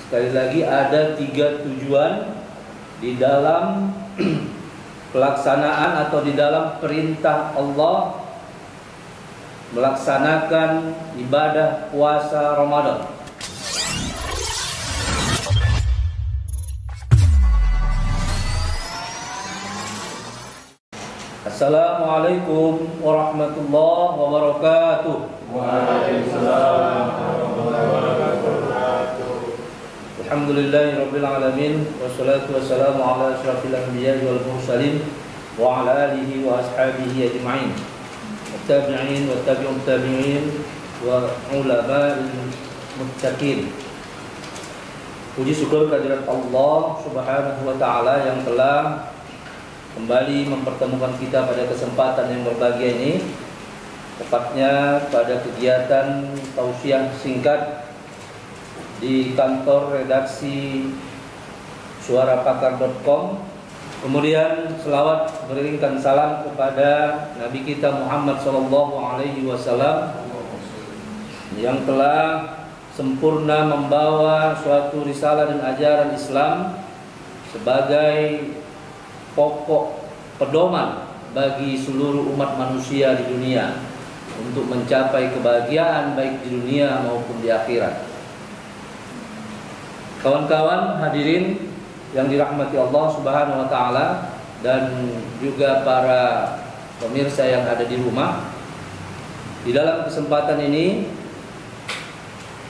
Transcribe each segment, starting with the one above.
Sekali lagi ada 3 tujuan di dalam pelaksanaan atau di dalam perintah Allah melaksanakan ibadah puasa Ramadan. Assalamualaikum warahmatullahi wabarakatuh. Waalaikumsalam warahmatullahi wabarakatuh. Alhamdulillahirabbil alamin wassalatu wassalamu ala asyrafil anbiya'i wal mursalin wa ala alihi wa ashabihi ajma'in. Tabi'in wa tabi'ut tabi'in wa ulama'il muttaqin. Puji syukur kehadirat Allah Subhanahu wa taala yang telah kembali mempertemukan kita pada kesempatan yang berbahagia ini, tepatnya pada kegiatan tausiah singkat di kantor redaksi suarapakar.com. Kemudian selawat beriringkan salam kepada Nabi kita Muhammad SAW yang telah sempurna membawa suatu risalah dan ajaran Islam sebagai pokok pedoman bagi seluruh umat manusia di dunia untuk mencapai kebahagiaan baik di dunia maupun di akhirat. Kawan-kawan hadirin yang dirahmati Allah Subhanahu wa taala dan juga para pemirsa yang ada di rumah, di dalam kesempatan ini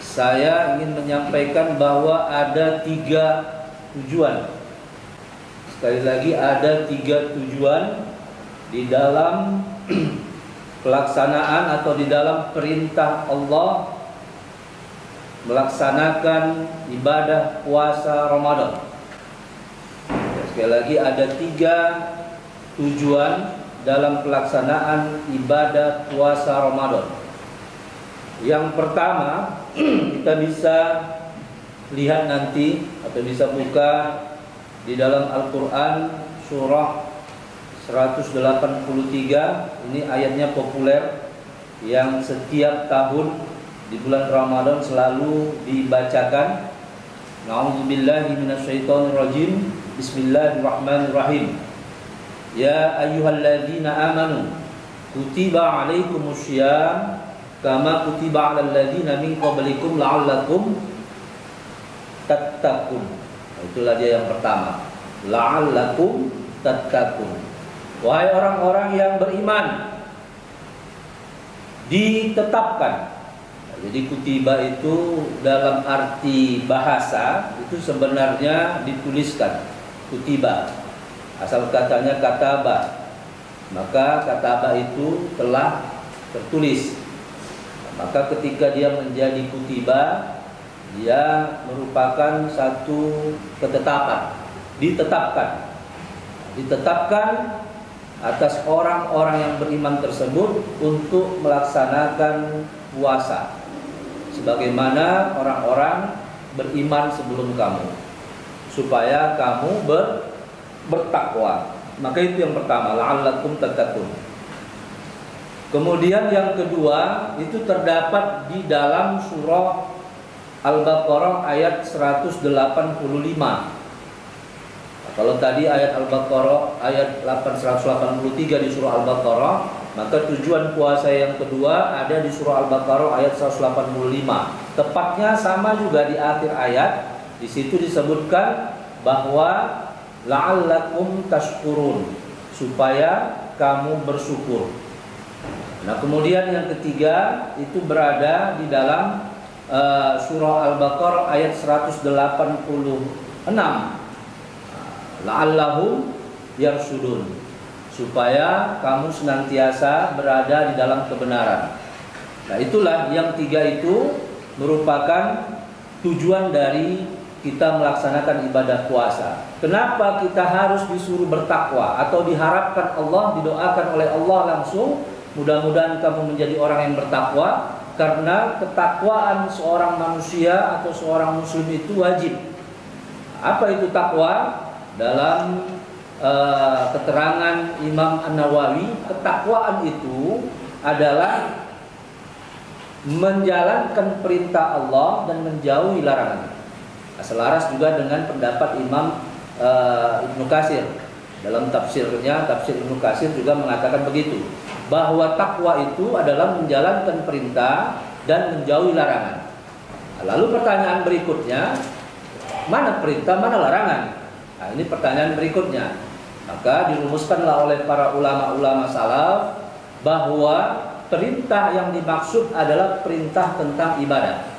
saya ingin menyampaikan bahwa ada 3 tujuan. Sekali lagi ada 3 tujuan di dalam pelaksanaan atau di dalam perintah Allah melaksanakan ibadah puasa Ramadan. Sekali lagi ada 3 tujuan dalam pelaksanaan ibadah puasa Ramadan. Yang pertama, kita bisa lihat nanti atau bisa buka di dalam Al-Quran surah 183. Ini ayatnya populer yang setiap tahun di bulan Ramadan selalu dibacakan. Na'udzubillahi minasyaitonirrajim. Bismillahirrahmanirrahim. Ya ayyuhalladzina amanu kutiba alaikumussyam kama kutiba alal ladzina min qablikum la'allakum tattaqun. Itulah dia yang pertama. La'allakum tattaqun. Wahai orang-orang yang beriman, ditetapkan. Jadi kutiba itu dalam arti bahasa itu sebenarnya dituliskan. Kutiba asal katanya kataba, maka kataba itu telah tertulis. Maka ketika dia menjadi kutiba, dia merupakan satu ketetapan. Ditetapkan atas orang-orang yang beriman tersebut untuk melaksanakan puasa sebagaimana orang-orang beriman sebelum kamu, supaya kamu bertakwa. Maka itu yang pertama, la'allakum tattaqun. Kemudian yang kedua itu terdapat di dalam surah Al-Baqarah ayat 185. Kalau tadi ayat Al-Baqarah ayat 183 di surah Al-Baqarah, maka tujuan puasa yang kedua ada di surah Al-Baqarah ayat 185. Tepatnya sama juga di akhir ayat. Di situ disebutkan bahwa la'allakum tashkurun, supaya kamu bersyukur. Nah, kemudian yang ketiga itu berada di dalam surah Al-Baqarah ayat 186. La'allahum yarsudun, supaya kamu senantiasa berada di dalam kebenaran. Nah, itulah yang 3 itu merupakan tujuan dari kita melaksanakan ibadah puasa. Kenapa kita harus disuruh bertakwa atau diharapkan Allah, didoakan oleh Allah langsung, mudah-mudahan kamu menjadi orang yang bertakwa? Karena ketakwaan seorang manusia atau seorang muslim itu wajib. Apa itu takwa? Dalam keterangan Imam An-Nawawi, ketakwaan itu adalah menjalankan perintah Allah dan menjauhi larangan. Selaras juga dengan pendapat Imam Ibnu Katsir. Dalam tafsirnya, tafsir Ibnu Katsir juga mengatakan begitu, bahwa takwa itu adalah menjalankan perintah dan menjauhi larangan. Lalu pertanyaan berikutnya, mana perintah, mana larangan? Nah, ini pertanyaan berikutnya. Maka dirumuskanlah oleh para ulama-ulama salaf bahwa perintah yang dimaksud adalah perintah tentang ibadah.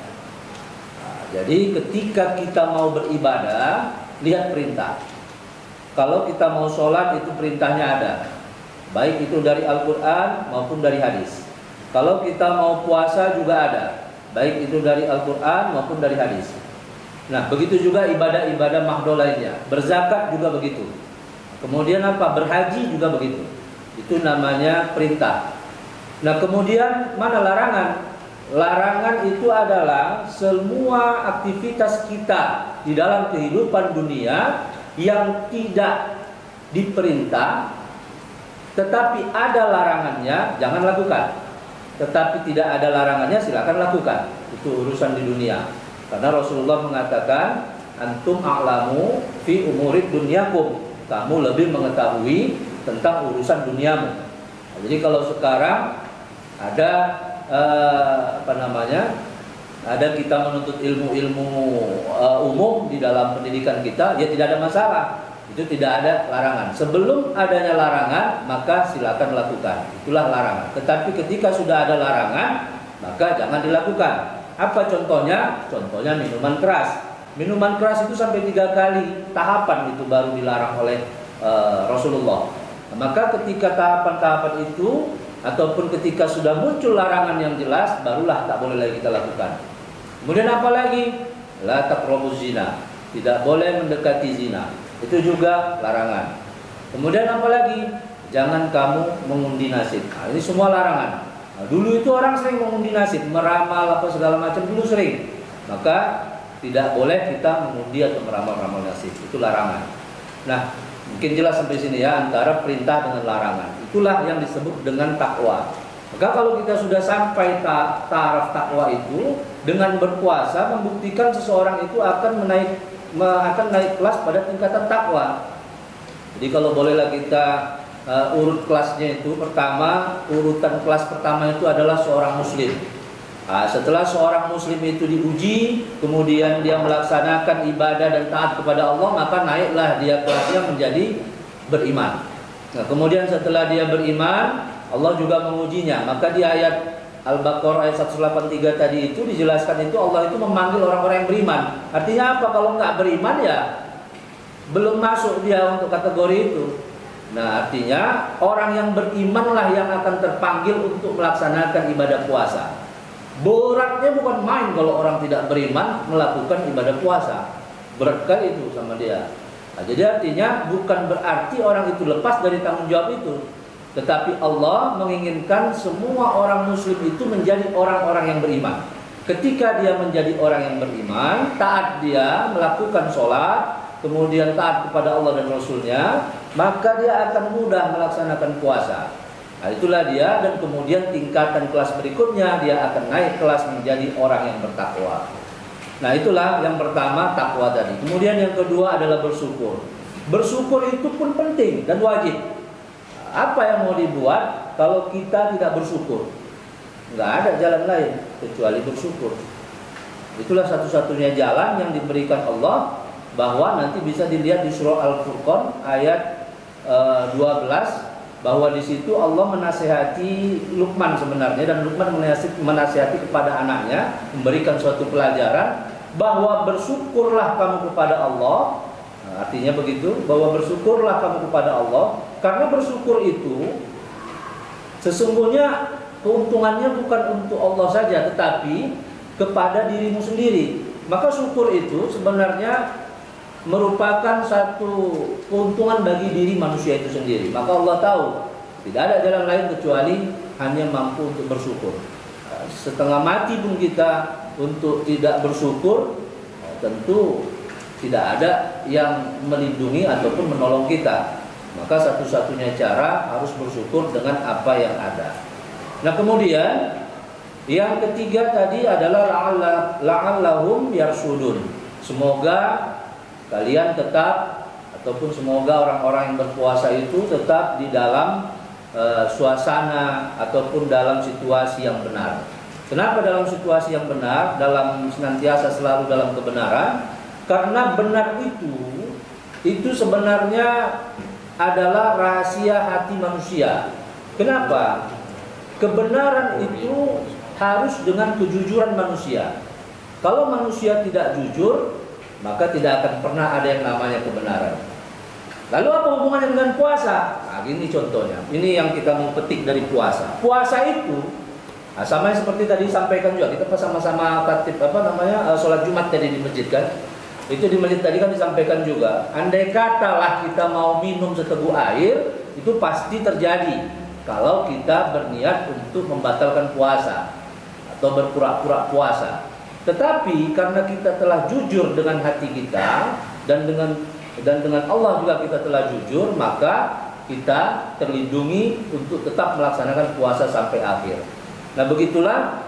Jadi ketika kita mau beribadah, lihat perintah. Kalau kita mau sholat, itu perintahnya ada, baik itu dari Al-Quran maupun dari hadis. Kalau kita mau puasa juga ada, baik itu dari Al-Quran maupun dari hadis. Nah, begitu juga ibadah-ibadah mahdoh lainnya. Berzakat juga begitu. Kemudian apa? Berhaji juga begitu. Itu namanya perintah. Nah, kemudian mana larangan? Larangan itu adalah semua aktivitas kita di dalam kehidupan dunia yang tidak diperintah, tetapi ada larangannya, jangan lakukan. Tetapi tidak ada larangannya, silakan lakukan. Itu urusan di dunia. Karena Rasulullah mengatakan, antum a'lamu fi umurid dunyakum. Kamu lebih mengetahui tentang urusan duniamu. Nah, jadi kalau sekarang ada ada kita menuntut ilmu-ilmu umum di dalam pendidikan kita, ya tidak ada masalah. Itu tidak ada larangan. Sebelum adanya larangan, maka silakan lakukan. Itulah larangan. Tetapi ketika sudah ada larangan, maka jangan dilakukan. Apa contohnya? Contohnya minuman keras. Minuman keras itu sampai 3 kali tahapan itu baru dilarang oleh Rasulullah. Nah, maka ketika tahapan-tahapan itu ataupun ketika sudah muncul larangan yang jelas, barulah tak boleh lagi kita lakukan. Kemudian apa lagi? La taqrabuz zina. Tidak boleh mendekati zina. Itu juga larangan. Kemudian apa lagi? Jangan kamu mengundi nasib. Nah, ini semua larangan. Nah, dulu itu orang sering mengundi nasib, meramal apa segala macam, dulu sering. Maka tidak boleh kita mengundi atau meramal-ramal nasib. Itu larangan. Nah, mungkin jelas sampai sini ya, antara perintah dengan larangan. Itulah yang disebut dengan takwa. Maka kalau kita sudah sampai taraf takwa itu, dengan berpuasa membuktikan seseorang itu akan naik kelas pada tingkatan takwa. Jadi kalau bolehlah kita urut kelasnya itu, pertama, urutan kelas pertama itu adalah seorang muslim. Setelah seorang muslim itu diuji, kemudian dia melaksanakan ibadah dan taat kepada Allah, maka naiklah dia kelasnya menjadi beriman. Nah, kemudian setelah dia beriman, Allah juga mengujinya. Maka di ayat Al-Baqarah ayat 183 tadi itu dijelaskan itu Allah itu memanggil orang-orang yang beriman. Artinya apa? Kalau nggak beriman ya belum masuk dia untuk kategori itu. Nah, artinya orang yang berimanlah yang akan terpanggil untuk melaksanakan ibadah puasa. Beratnya bukan main kalau orang tidak beriman melakukan ibadah puasa. Berat kali itu sama dia. Nah, jadi artinya bukan berarti orang itu lepas dari tanggung jawab itu. Tetapi Allah menginginkan semua orang muslim itu menjadi orang-orang yang beriman. Ketika dia menjadi orang yang beriman, taat dia melakukan sholat, kemudian taat kepada Allah dan Rasulnya, maka dia akan mudah melaksanakan puasa. Nah, itulah dia, dan kemudian tingkatan kelas berikutnya dia akan naik kelas menjadi orang yang bertakwa. Nah, itulah yang pertama, takwa tadi. Kemudian yang kedua adalah bersyukur. Bersyukur itu pun penting dan wajib. Apa yang mau dibuat kalau kita tidak bersyukur? Nggak ada jalan lain kecuali bersyukur. Itulah satu-satunya jalan yang diberikan Allah, bahwa nanti bisa dilihat di surah Al-Furqan ayat 12, bahwa di situ Allah menasihati Luqman sebenarnya, dan Luqman menasihati kepada anaknya, memberikan suatu pelajaran bahwa bersyukurlah kamu kepada Allah. Nah, artinya begitu, bahwa bersyukurlah kamu kepada Allah, karena bersyukur itu sesungguhnya keuntungannya bukan untuk Allah saja, tetapi kepada dirimu sendiri. Maka syukur itu sebenarnya merupakan satu keuntungan bagi diri manusia itu sendiri. Maka Allah tahu tidak ada jalan lain kecuali hanya mampu untuk bersyukur. Setengah mati pun kita untuk tidak bersyukur, tentu tidak ada yang melindungi ataupun menolong kita. Maka satu-satunya cara harus bersyukur dengan apa yang ada. Nah, kemudian yang ketiga tadi adalah la'allahum yarsudun. Semoga kalian tetap, ataupun semoga orang-orang yang berpuasa itu tetap di dalam suasana ataupun dalam situasi yang benar. Kenapa dalam situasi yang benar? Dalam senantiasa selalu dalam kebenaran. Karena benar itu sebenarnya adalah rahasia hati manusia. Kenapa? Kebenaran itu harus dengan kejujuran manusia. Kalau manusia tidak jujur, maka tidak akan pernah ada yang namanya kebenaran. Lalu apa hubungannya dengan puasa? Nah, gini contohnya. Ini yang kita mau petik dari puasa. Puasa itu, nah, sama seperti tadi sampaikan juga, kita sama-sama tatib sholat Jumat tadi di masjid kan. Itu di masjid tadi kan disampaikan juga. Andai katalah kita mau minum seteguk air, itu pasti terjadi kalau kita berniat untuk membatalkan puasa atau berpura-pura puasa. Tetapi karena kita telah jujur dengan hati kita dan dengan Allah juga kita telah jujur, maka kita terlindungi untuk tetap melaksanakan puasa sampai akhir. Nah, begitulah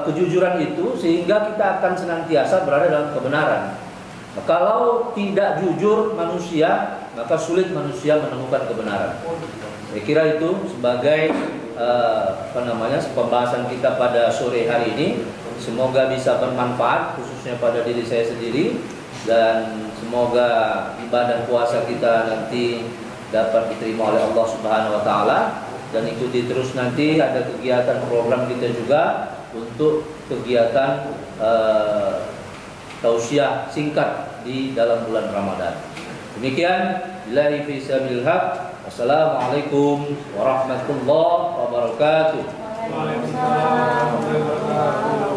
kejujuran itu sehingga kita akan senantiasa berada dalam kebenaran. Nah, kalau tidak jujur manusia, maka sulit manusia menemukan kebenaran. Saya kira itu sebagai pembahasan kita pada sore hari ini. Semoga bisa bermanfaat khususnya pada diri saya sendiri, dan semoga ibadah puasa kita nanti dapat diterima oleh Allah Subhanahu wa taala, dan ikuti terus nanti ada kegiatan program kita juga untuk kegiatan tausiah singkat di dalam bulan Ramadan. Demikian, billahi fi sabilil haq. Assalamualaikum warahmatullahi wabarakatuh. Waalaikumsalam warahmatullahi wabarakatuh.